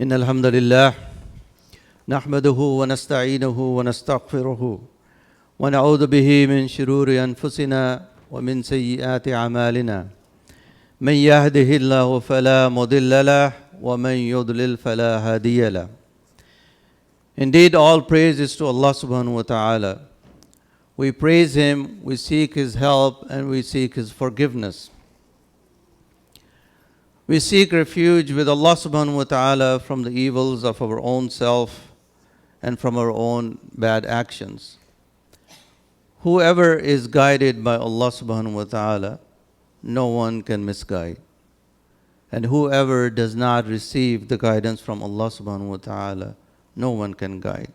إن الحمد لله نحمده ونستعينه ونستغفره ونعوذ به من شرور أنفسنا ومن سيئات أعمالنا من يهده الله فلا مضل له ومن يضلل فلا هادي له. Indeed, all praise is to Allah subhanahu wa ta'ala. We praise Him, we seek His help, and we seek His forgiveness. We seek refuge with Allah subhanahu wa ta'ala from the evils of our own self and from our own bad actions. Whoever is guided by Allah subhanahu wa ta'ala, no one can misguide. And whoever does not receive the guidance from Allah subhanahu wa ta'ala, no one can guide.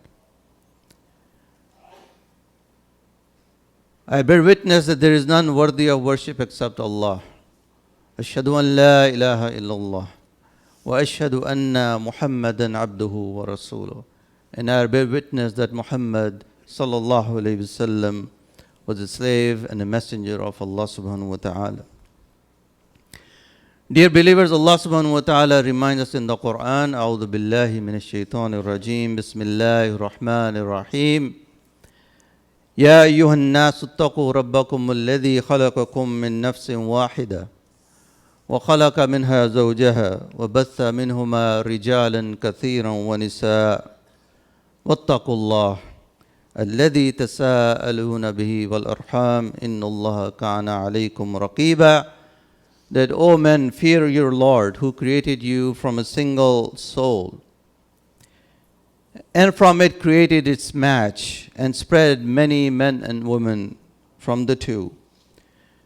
I bear witness that there is none worthy of worship except Allah. Ashhadu an la ilaha illallah wa ashhadu anna Muhammadan abduhu wa rasuluh. And I bear witness that Muhammad sallallahu alayhi wasallam was a slave and a messenger of Allah subhanahu wa ta'ala. Dear believers, Allah subhanahu wa ta'ala reminds us in the Quran, A'udhu billahi minash shaitanir rajim, Bismillahir Rahmanir Rahim. يا أيها الناس اتقوا ربكم الذي خلقكم من نفس واحدة وخلق منها زوجها وبث منهما رجالا كثيرا ونساء واتقوا الله الذي تساءلون به والأرحام إن الله كان عليكم رقيبا. That, O men, fear your Lord who created you from a single soul, and from it created its match, and spread many men and women from the two.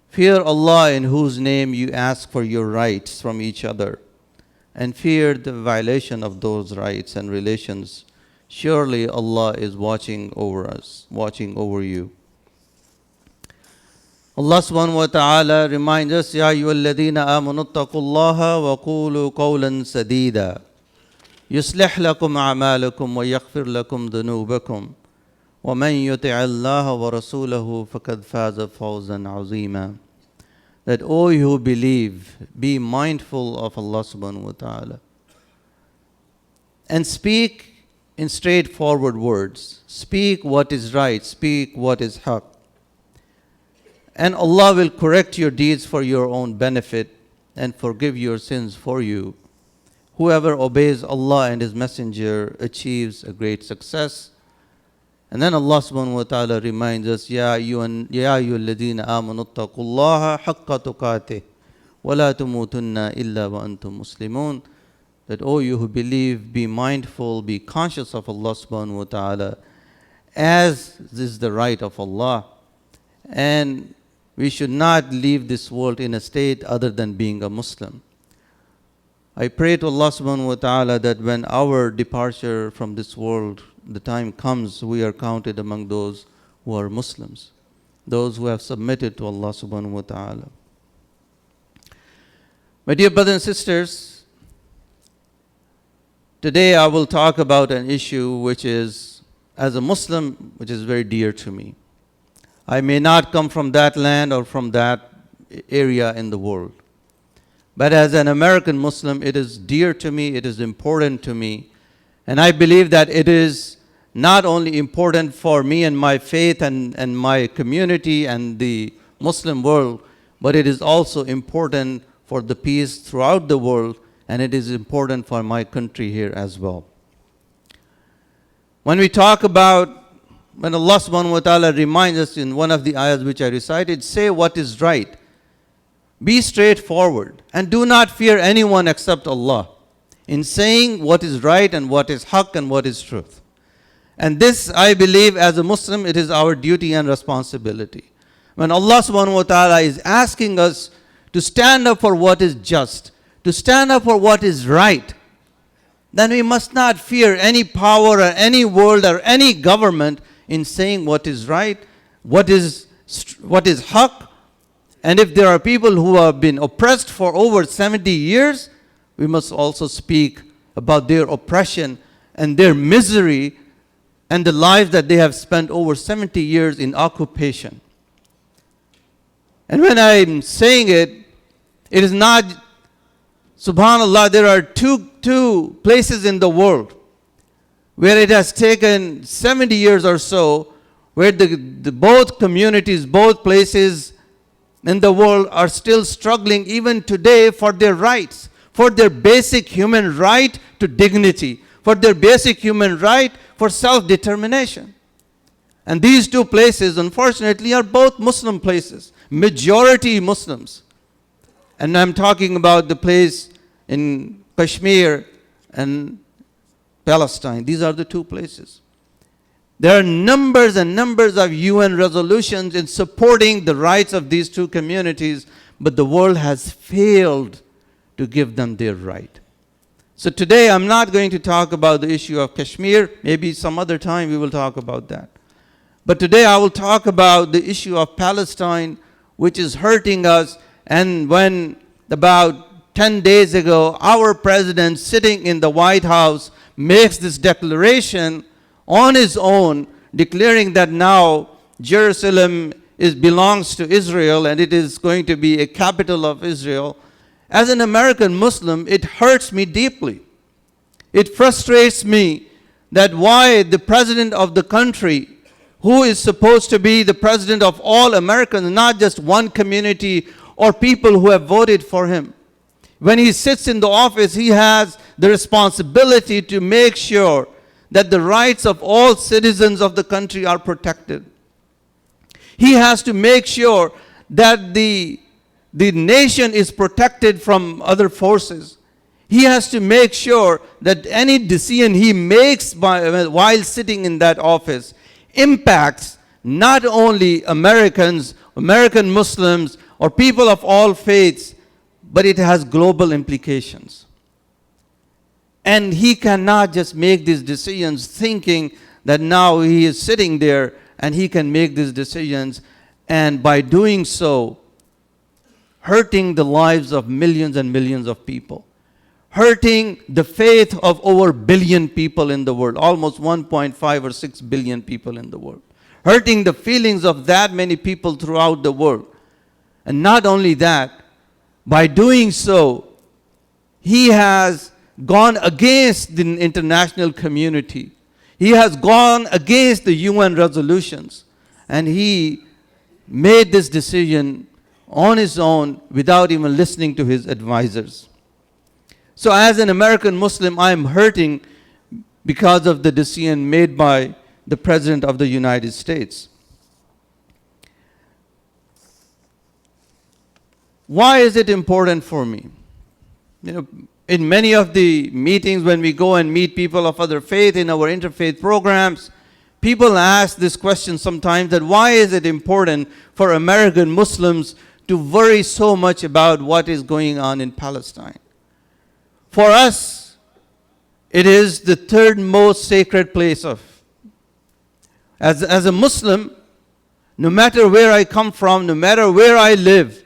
Fear Allah in whose name you ask for your rights from each other, and fear the violation of those rights and relations. Surely Allah is watching over us, watching over you. Allah subhanahu wa ta'ala reminds us, Ya ayyuhalladhina amanu attaqullaha wa qulu qawlan sadida. يصلح لكم أعمالكم ويغفر لكم ذنوبكم ومن يطع الله ورسوله فقد فاز فوزا عظيما. That, O you who believe, be mindful of Allah subhanahu wa ta'ala and speak in straightforward words. Speak what is right, speak what is haq. And Allah will correct your deeds for your own benefit and forgive your sins for you. Whoever obeys Allah and His Messenger achieves a great success. And then Allah subhanahu wa ta'ala reminds us, Ya ayyuhalladhina amanu attaqullaha haqqa tuqatih wa la tamutunna illa wa antum muslimun. That, O you who believe, be mindful, be conscious of Allah subhanahu wa ta'ala, as is the right of Allah. And we should not leave this world in a state other than being a Muslim. I pray to Allah subhanahu wa ta'ala that when our departure from this world, the time comes, we are counted among those who are Muslims, those who have submitted to Allah subhanahu wa ta'ala. My dear brothers and sisters, today I will talk about an issue which is, as a Muslim, which is very dear to me. I may not come from that land or from that area in the world. But as an American Muslim, it is dear to me, it is important to me. And I believe that it is not only important for me and my faith and my community and the Muslim world, but it is also important for the peace throughout the world, and it is important for my country here as well. When we talk about, when Allah subhanahu wa ta'ala reminds us in one of the ayahs which I recited, say what is right. Be straightforward and do not fear anyone except Allah in saying what is right and what is haqq and what is truth. And this, I believe, as a Muslim, it is our duty and responsibility. When Allah subhanahu wa ta'ala is asking us to stand up for what is just, to stand up for what is right, then we must not fear any power or any world or any government in saying what is right, what is haqq. And if there are people who have been oppressed for over 70 years, we must also speak about their oppression and their misery and the lives that they have spent over 70 years in occupation. And when I'm saying it, it is not, subhanAllah, there are two two places in the world where it has taken 70 years or so, where the both communities, both places in the world are still struggling even today for their rights, for their basic human right to dignity, for their basic human right for self-determination. And these two places, unfortunately, are both Muslim places, majority Muslims. And I'm talking about the place in Kashmir and Palestine. These are the two places. There are numbers and numbers of UN resolutions in supporting the rights of these two communities, but the world has failed to give them their right. So today I'm not going to talk about the issue of Kashmir. Maybe some other time we will talk about that. But today I will talk about the issue of Palestine, which is hurting us. And when about 10 days ago, our president sitting in the White House makes this declaration on his own, declaring that now Jerusalem belongs to Israel and it is going to be a capital of Israel. As an American Muslim, it hurts me deeply. It frustrates me that why the president of the country, who is supposed to be the president of all Americans, not just one community or people who have voted for him, when he sits in the office, he has the responsibility to make sure that the rights of all citizens of the country are protected. He has to make sure that the nation is protected from other forces. He has to make sure that any decision he makes while sitting in that office impacts not only Americans, American Muslims, or people of all faiths, but it has global implications. And he cannot just make these decisions thinking that now he is sitting there and he can make these decisions, and by doing so, hurting the lives of millions and millions of people, hurting the faith of over 1 billion people in the world, almost 1.5 or 6 billion people in the world, hurting the feelings of that many people throughout the world. And not only that, by doing so, he has gone against the international community. He has gone against the UN resolutions. And he made this decision on his own without even listening to his advisors. So as an American Muslim, I am hurting because of the decision made by the President of the United States. Why is it important for me? In many of the meetings when we go and meet people of other faith in our interfaith programs, people ask this question sometimes, that why is it important for American Muslims to worry so much about what is going on in Palestine? For us, it is the third most sacred place as a Muslim, no matter where I come from, no matter where I live,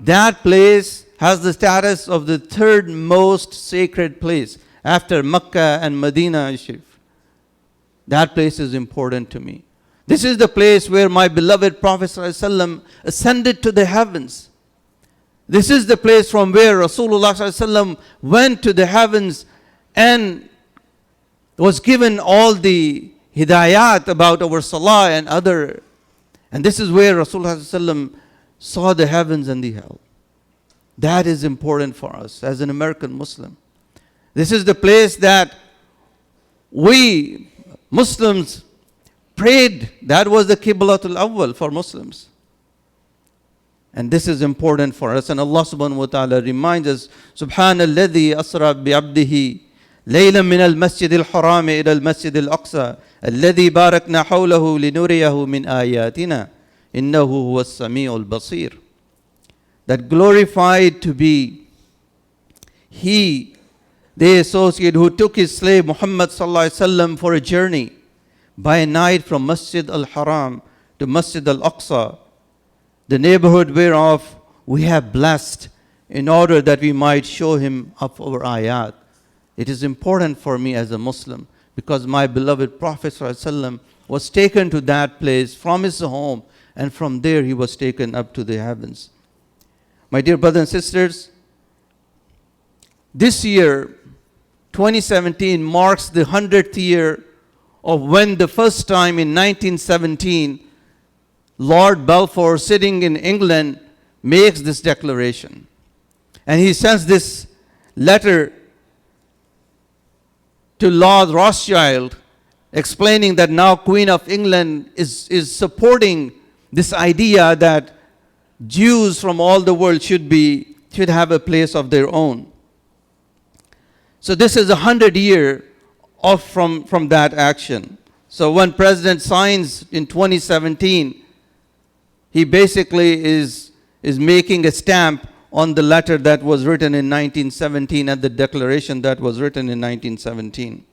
that place has the status of the third most sacred place after Mecca and Medina Sharif. That place is important to me. This is the place where my beloved Prophet ﷺ ascended to the heavens. This is the place from where Rasulullah ﷺ went to the heavens and was given all the hidayat about our salah and other. And this is where Rasulullah ﷺ saw the heavens and the hell. That is important for us as an American Muslim. This is the place that we Muslims prayed. That was the Qiblatul Awwal for Muslims. And this is important for us. And Allah subhanahu wa ta'ala reminds us, Subhanalladhi asra bi'abdihi laylan min al-masjid al-haram ila al-masjid al-aqsa alladhi barakna hawlahu linuriyahu min ayatina innahu huwa as-sami'ul basir. That glorified to be he, the associate who took his slave Muhammad sallallahu alaihi wasallam for a journey by night from Masjid al-Haram to Masjid al-Aqsa, the neighborhood whereof we have blessed, in order that we might show him of our ayat. It is important for me as a Muslim because my beloved Prophet sallallahu alaihi wasallam was taken to that place from his home, and from there he was taken up to the heavens. My dear brothers and sisters, This year, 2017, marks the 100th year of when the first time in 1917, Lord Balfour, sitting in England, makes this declaration. And he sends this letter to Lord Rothschild, explaining that now Queen of England is supporting this idea that Jews from all the world should have a place of their own. So this is 100 years off from that action. So when President signs in 2017, he basically is making a stamp on the letter that was written in 1917 and the declaration that was written in 1917.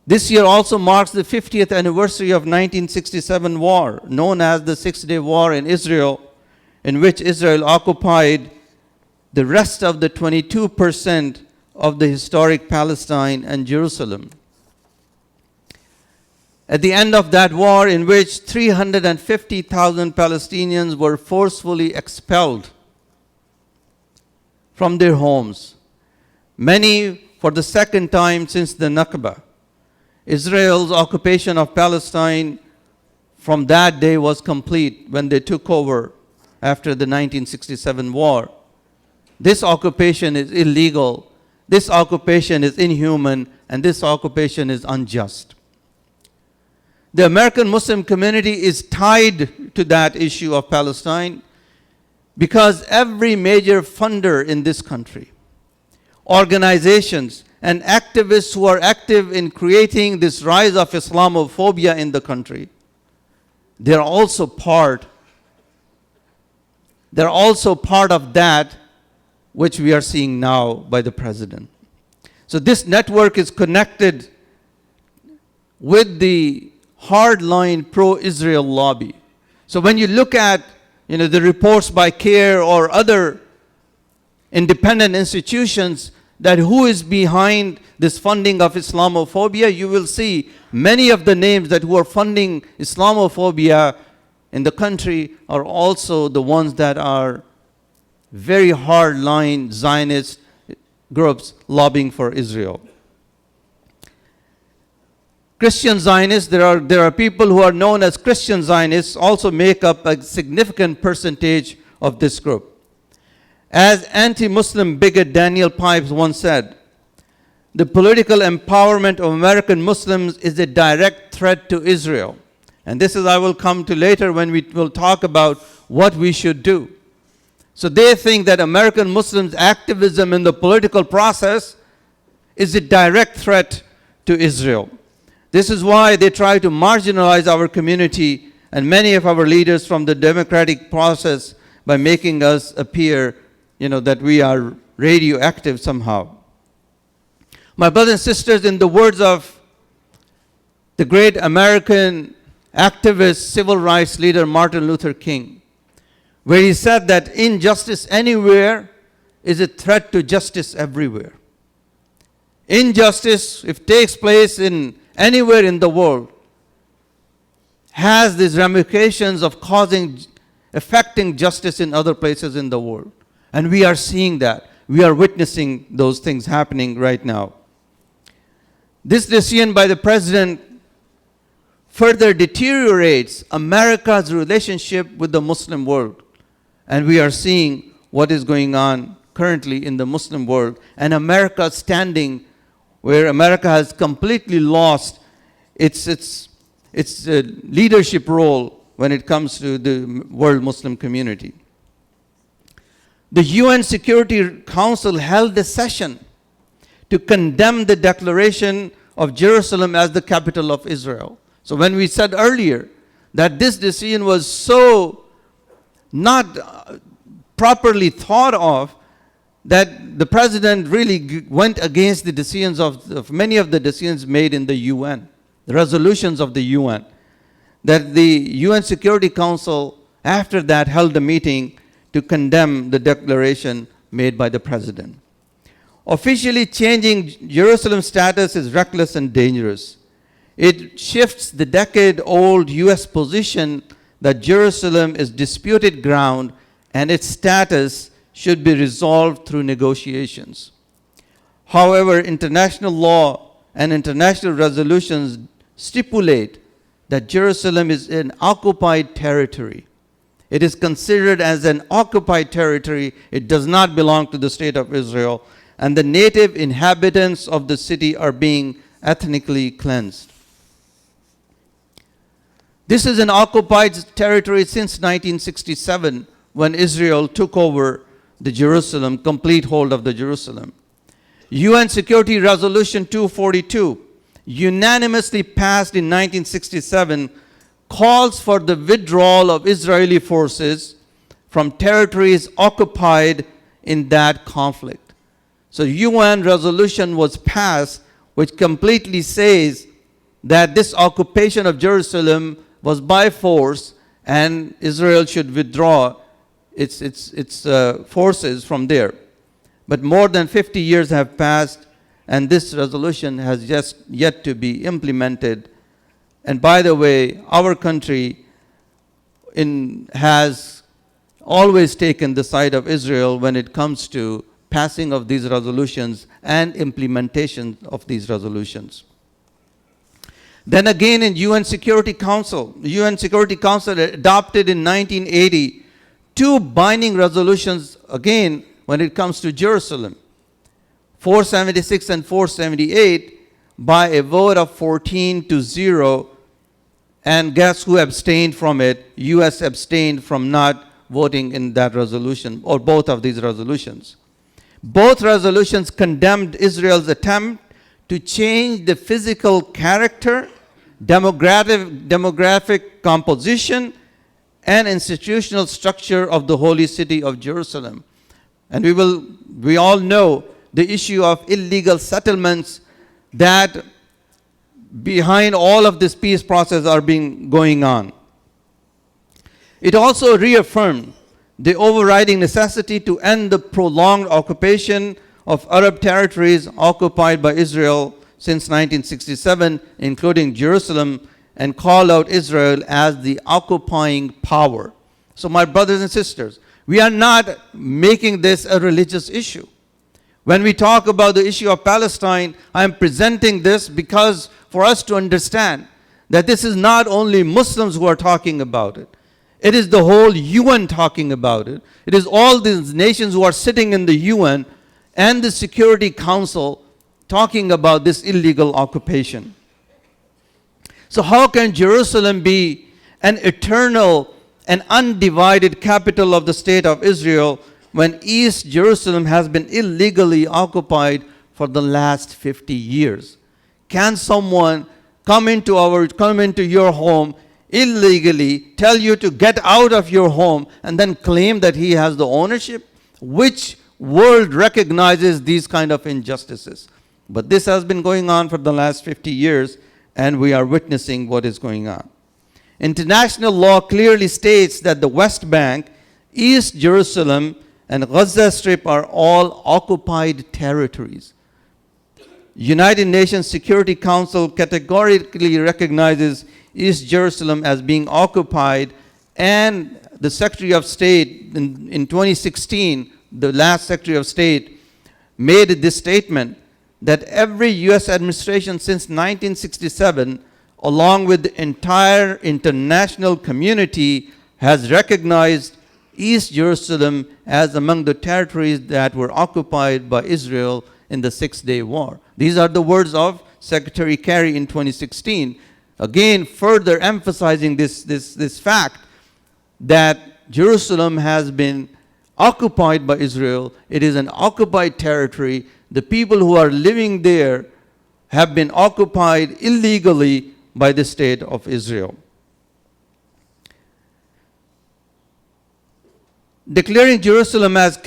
This year also marks the 50th anniversary of 1967 war, known as the Six-Day War in Israel, in which Israel occupied the rest of the 22% of the historic Palestine and Jerusalem. At the end of that war, in which 350,000 Palestinians were forcefully expelled from their homes, many for the second time since the Nakba. Israel's occupation of Palestine from that day was complete when they took over after the 1967 war. This occupation is illegal, this occupation is inhuman, and this occupation is unjust. The American Muslim community is tied to that issue of Palestine because every major funder in this country, organizations and activists who are active in creating this rise of Islamophobia in the country, they're also part of that which we are seeing now by the president. So this network is connected with the hardline pro-Israel lobby. So when you look at the reports by CARE or other independent institutions that who is behind this funding of Islamophobia, you will see many of the names that who are funding Islamophobia in the country are also the ones that are very hardline Zionist groups lobbying for Israel. Christian Zionists, there are people who are known as Christian Zionists, also make up a significant percentage of this group. As anti-Muslim bigot Daniel Pipes once said, the political empowerment of American Muslims is a direct threat to Israel. And this is, I will come to later when we will talk about what we should do. So they think that American Muslims' activism in the political process is a direct threat to Israel. This is why they try to marginalize our community and many of our leaders from the democratic process by making us appear, that we are radioactive somehow. My brothers and sisters, in the words of the great American activist, civil rights leader Martin Luther King, where he said that injustice anywhere is a threat to justice everywhere. Injustice, if it takes place in anywhere in the world, has these ramifications of affecting justice in other places in the world. And we are seeing that. We are witnessing those things happening right now. This decision by the president further deteriorates America's relationship with the Muslim world. And we are seeing what is going on currently in the Muslim world, and America's standing where America has completely lost its leadership role when it comes to the world Muslim community. The UN Security Council held a session to condemn the declaration of Jerusalem as the capital of Israel. So when we said earlier that this decision was so not properly thought of, that the president really went against the decisions of many of the decisions made in the UN, the resolutions of the UN, that the UN Security Council after that held a meeting to condemn the declaration made by the president. Officially changing Jerusalem's status is reckless and dangerous. It shifts the decade-old US position that Jerusalem is disputed ground and its status should be resolved through negotiations. However, international law and international resolutions stipulate that Jerusalem is an occupied territory. It is considered as an occupied territory. It does not belong to the state of Israel, and the native inhabitants of the city are being ethnically cleansed. This is an occupied territory since 1967, when Israel took over the Jerusalem, complete hold of the Jerusalem. UN Security Resolution 242, unanimously passed in 1967, calls for the withdrawal of Israeli forces from territories occupied in that conflict. So UN resolution was passed which completely says that this occupation of Jerusalem was by force and Israel should withdraw its forces from there. But more than 50 years have passed and this resolution has just yet to be implemented. And by the way, our country has always taken the side of Israel when it comes to passing of these resolutions and implementation of these resolutions. Then again in UN Security Council, the UN Security Council adopted in 1980 two binding resolutions again when it comes to Jerusalem, 476 and 478, by a vote of 14-0. And guess who abstained from it? US abstained from not voting in that resolution, or both of these resolutions. Both resolutions condemned Israel's attempt to change the physical character, demographic composition, and institutional structure of the holy city of Jerusalem. And we all know the issue of illegal settlements that behind all of this peace process are going on. It also reaffirmed the overriding necessity to end the prolonged occupation of Arab territories occupied by Israel since 1967, including Jerusalem, and call out Israel as the occupying power. So my brothers and sisters, we are not making this a religious issue. When we talk about the issue of Palestine, I am presenting this because for us to understand that this is not only Muslims who are talking about it. It is the whole UN talking about it. It is all these nations who are sitting in the UN and the Security Council talking about this illegal occupation. So how can Jerusalem be an eternal and undivided capital of the state of Israel when East Jerusalem has been illegally occupied for the last 50 years? Can someone come into your home illegally, tell you to get out of your home, and then claim that he has the ownership? Which world recognizes these kind of injustices? But this has been going on for the last 50 years, and we are witnessing what is going on. International law clearly states that the West Bank, East Jerusalem, and Gaza Strip are all occupied territories. United Nations Security Council categorically recognizes East Jerusalem as being occupied, and the Secretary of State in 2016, the last Secretary of State, made this statement that every US administration since 1967, along with the entire international community, has recognized East Jerusalem as among the territories that were occupied by Israel in the Six-Day War. These are the words of Secretary Kerry in 2016. Again, further emphasizing this fact that Jerusalem has been occupied by Israel. It is an occupied territory. The people who are living there have been occupied illegally by the state of Israel. Declaring Jerusalem as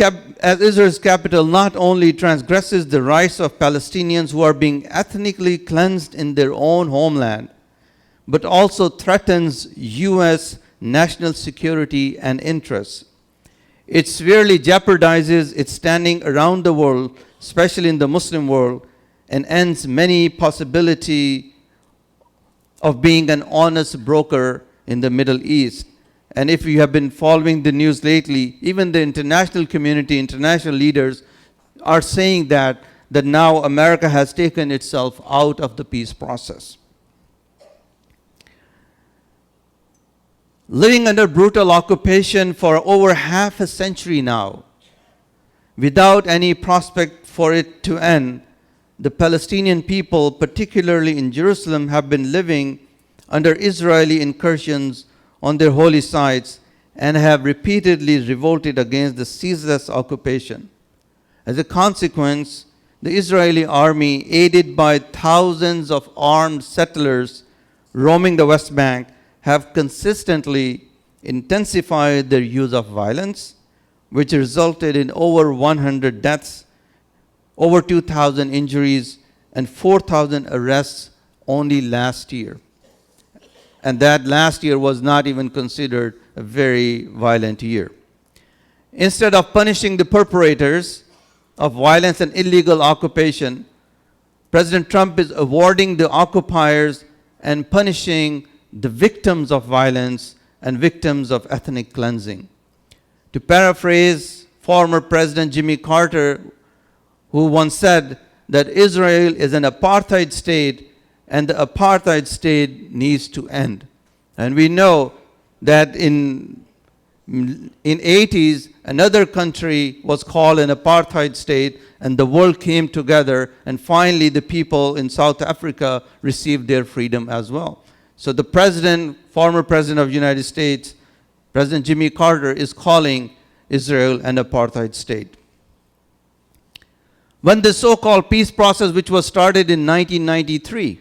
Israel's capital not only transgresses the rights of Palestinians who are being ethnically cleansed in their own homeland, but also threatens U.S. national security and interests. It severely jeopardizes its standing around the world, especially in the Muslim world, and ends many possibility of being an honest broker in the Middle East. And if you have been following the news lately, even the international community, international leaders are saying that now America has taken itself out of the peace process. Living under brutal occupation for over half a century now, without any prospect for it to end, the Palestinian people, particularly in Jerusalem, have been living under Israeli incursions on their holy sites and have repeatedly revolted against the ceaseless occupation. As a consequence, the Israeli army, aided by thousands of armed settlers roaming the West Bank, have consistently intensified their use of violence, which resulted in over 100 deaths, over 2,000 injuries, and 4,000 arrests only last year. And that last year was not even considered a very violent year. Instead of punishing the perpetrators of violence and illegal occupation, President Trump is awarding the occupiers and punishing the victims of violence and victims of ethnic cleansing. To paraphrase former President Jimmy Carter, who once said that Israel is an apartheid state and the apartheid state needs to end. And we know that in 80s, another country was called an apartheid state, and the world came together, and finally the people in South Africa received their freedom as well. So the president, former president of the United States, President Jimmy Carter, is calling Israel an apartheid state. When the so-called peace process, which was started in 1993,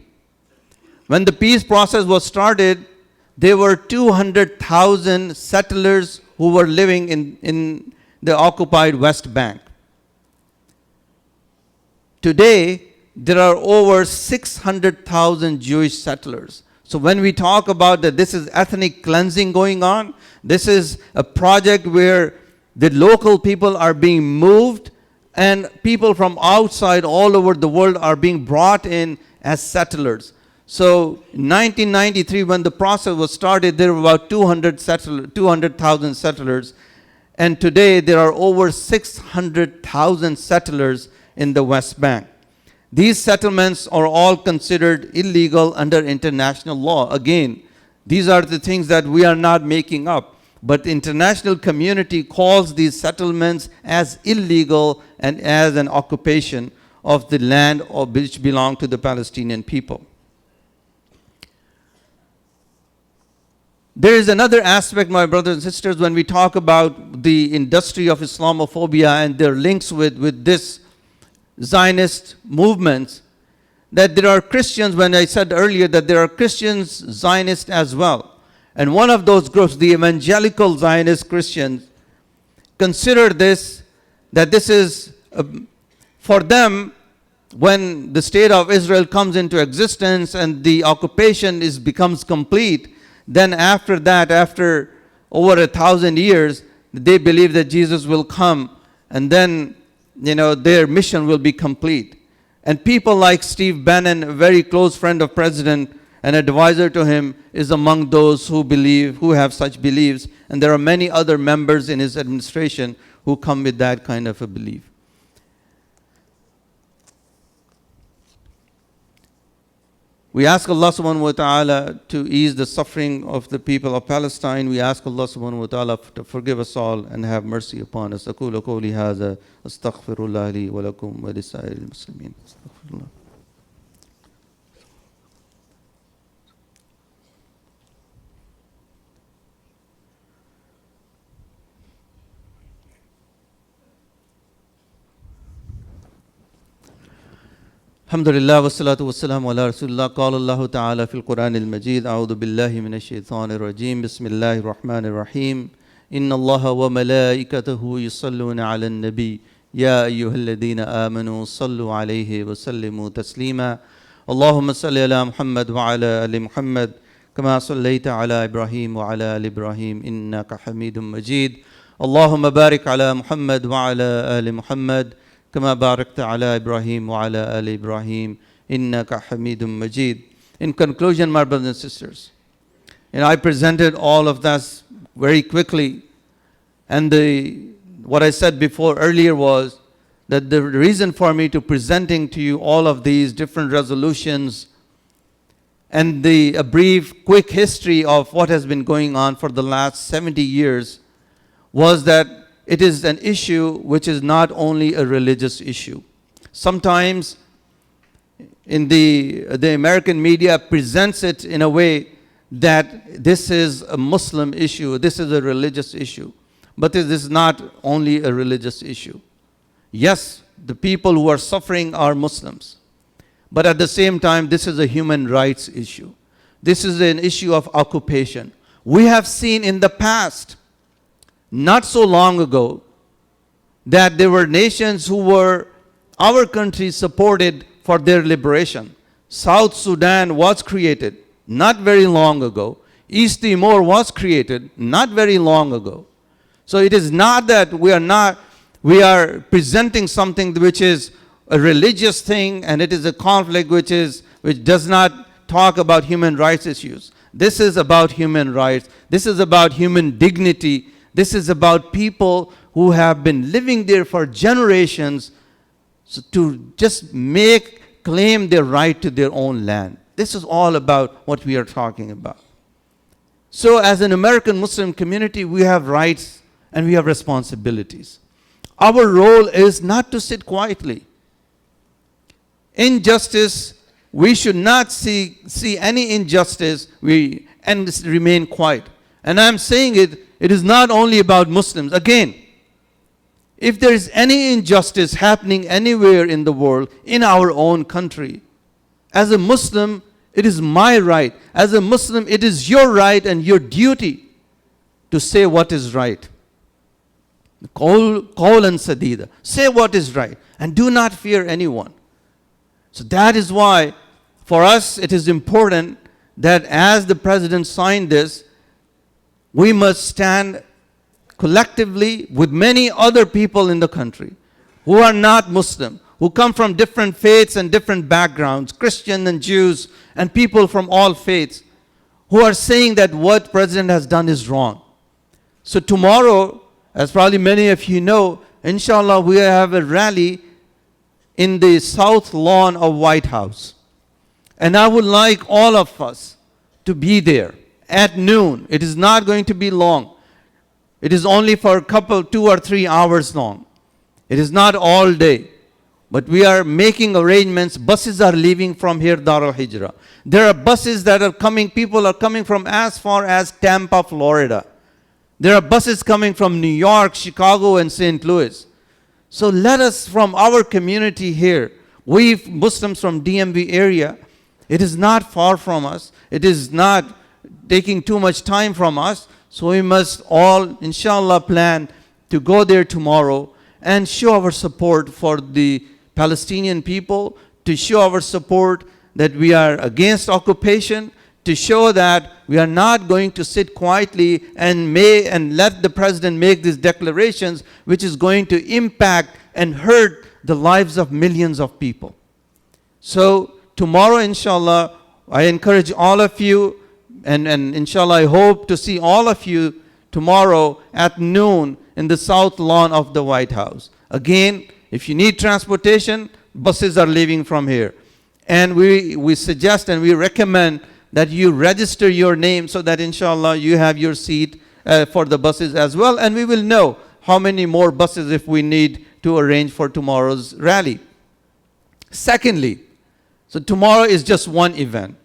when the peace process was started, there were 200,000 settlers who were living in the occupied West Bank. Today, there are over 600,000 Jewish settlers. So when we talk about that this is ethnic cleansing going on, this is a project where the local people are being moved and people from outside all over the world are being brought in as settlers. So in 1993, when the process was started, there were about 200,000 settlers. And today, there are over 600,000 settlers in the West Bank. These settlements are all considered illegal under international law. Again, these are the things that we are not making up. But the international community calls these settlements as illegal and as an occupation of the land which belong to the Palestinian people. There is another aspect, my brothers and sisters, when we talk about the industry of Islamophobia and their links with this Zionist movements, that there are Christians, when I said earlier that there are Christians, Zionists as well. And one of those groups, the evangelical Zionist Christians, consider this, that this is, for them, when the state of Israel comes into existence and the occupation becomes complete, then after that, after over 1,000 years, they believe that Jesus will come, and then, their mission will be complete. And people like Steve Bannon, a very close friend of President and advisor to him, is among those who have such beliefs. And there are many other members in his administration who come with that kind of a belief. We ask Allah subhanahu wa ta'ala to ease the suffering of the people of Palestine. We ask Allah subhanahu wa ta'ala to forgive us all and have mercy upon us. أقول قولي هذا أستغفر الله لي ولكم ولسائر المسلمين. أستغفر الله. الحمد لله والصلاة والسلام على رسول الله. قال الله تعالى في القرآن المجيد أعوذ بالله من الشيطان الرجيم بسم الله الرحمن الرحيم إن الله وملائكته يصلون على النبي يا أيها الذين آمنوا صلوا عليه وسلموا تسليما اللهم صل على محمد وعلى آل محمد كما صليت على إبراهيم وعلى آل إبراهيم إنك حميد مجيد اللهم بارك على محمد وعلى آل محمد كما باركت على إبراهيم وعلى آل إبراهيم إنك حميد مجيد. In conclusion, my brothers and sisters, I presented all of this very quickly. And what I said before earlier was that the reason for me to presenting to you all of these different resolutions and a brief, quick history of what has been going on for the last 70 years was that it is an issue which is not only a religious issue. Sometimes in the American media presents it in a way that this is a Muslim issue, this is a religious issue. But this is not only a religious issue. Yes, the people who are suffering are Muslims. But at the same time, this is a human rights issue. This is an issue of occupation. We have seen in the past, not so long ago, that there were nations who were our country supported for their liberation. South Sudan was created not very long ago. East Timor was created not very long ago. So it is not that we are presenting something which is a religious thing and it is a conflict which does not talk about human rights issues. This is about human rights. This is about human dignity. This is about people who have been living there for generations, so to just claim their right to their own land. This is all about what we are talking about. So as an American Muslim community, we have rights and we have responsibilities. Our role is not to sit quietly. Injustice, we should not see any injustice and remain quiet. And I'm saying it is not only about Muslims. Again, if there is any injustice happening anywhere in the world, in our own country, as a Muslim, it is my right. As a Muslim, it is your right and your duty to say what is right. Qawlan sadida. Say what is right and do not fear anyone. So that is why for us it is important that as the President signed this, we must stand collectively with many other people in the country who are not Muslim, who come from different faiths and different backgrounds, Christian and Jews and people from all faiths, who are saying that what President has done is wrong. So tomorrow, as probably many of you know, inshallah, we have a rally in the south lawn of White House. And I would like all of us to be there at noon. It is not going to be long. It is only for a couple, 2 or 3 hours long. It is not all day. But we are making arrangements. Buses are leaving from here, Al-Hijrah. There are buses that are coming. People are coming from as far as Tampa, Florida. There are buses coming from New York, Chicago, and St. Louis. So let us, from our community here, we Muslims from DMV area, it is not far from us. It is not taking too much time from us. So we must all, inshallah, plan to go there tomorrow and show our support for the Palestinian people, to show our support that we are against occupation, to show that we are not going to sit quietly and let the President make these declarations which is going to impact and hurt the lives of millions of people. So tomorrow, inshallah, I encourage all of you, and inshallah I hope to see all of you tomorrow at noon in the south lawn of the White House. Again, if you need transportation, buses are leaving from here. And we suggest and we recommend that you register your name so that inshallah you have your seat for the buses as well. And we will know how many more buses if we need to arrange for tomorrow's rally. Secondly, so tomorrow is just one event.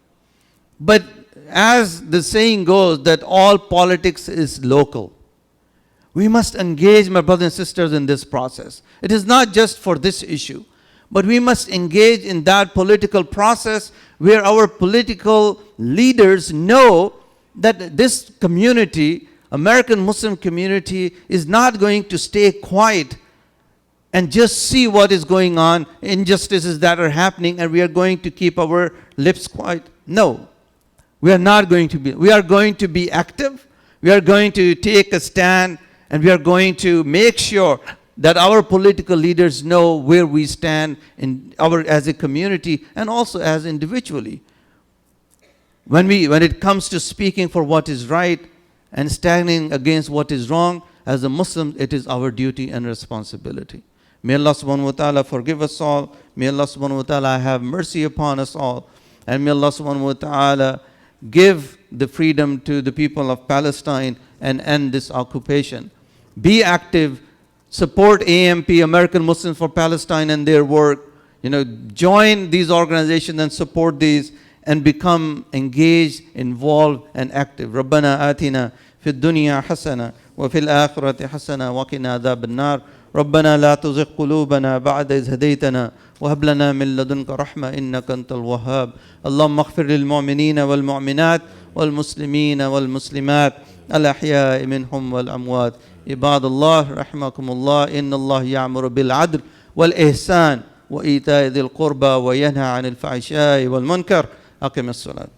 But as the saying goes that all politics is local, we must engage, my brothers and sisters, in this process. It is not just for this issue, but we must engage in that political process where our political leaders know that this community, American Muslim community, is not going to stay quiet and just see what is going on, injustices that are happening, and we are going to keep our lips quiet. No, we are not going to be. We are going to be active. We are going to take a stand, and we are going to make sure that our political leaders know where we stand as a community and also as individually. When it comes to speaking for what is right and standing against what is wrong. As a Muslim, it is our duty and responsibility. May Allah subhanahu wa ta'ala forgive us all. May Allah subhanahu wa ta'ala have mercy upon us all. And may Allah subhanahu wa ta'ala give the freedom to the people of Palestine and end this occupation. Be active. Support AMP, American Muslims for Palestine, and their work. Join these organizations and support these and become engaged, involved, and active. رَبَّنَا آتِنَا فِي الدُّنْيَا حَسَنَةً وَفِي الْآخِرَةِ حَسَنَةً وَقِنَا عَذَابَ النَّارِ رَبَّنَا لَا تُزِغْ قُلُوبَنَا بَعْدَ إِذْ هَدَيْتَنَا وهب لنا من لدنك رحمة إنك أنت الوهاب اللهم اغفر للمؤمنين والمؤمنات والمسلمين والمسلمات الأحياء منهم والأموات عباد الله رحمكم الله إن الله يأمر بالعدل والإحسان وإيتاء ذي القربى وينهى عن الفحشاء والمنكر أقم الصلاة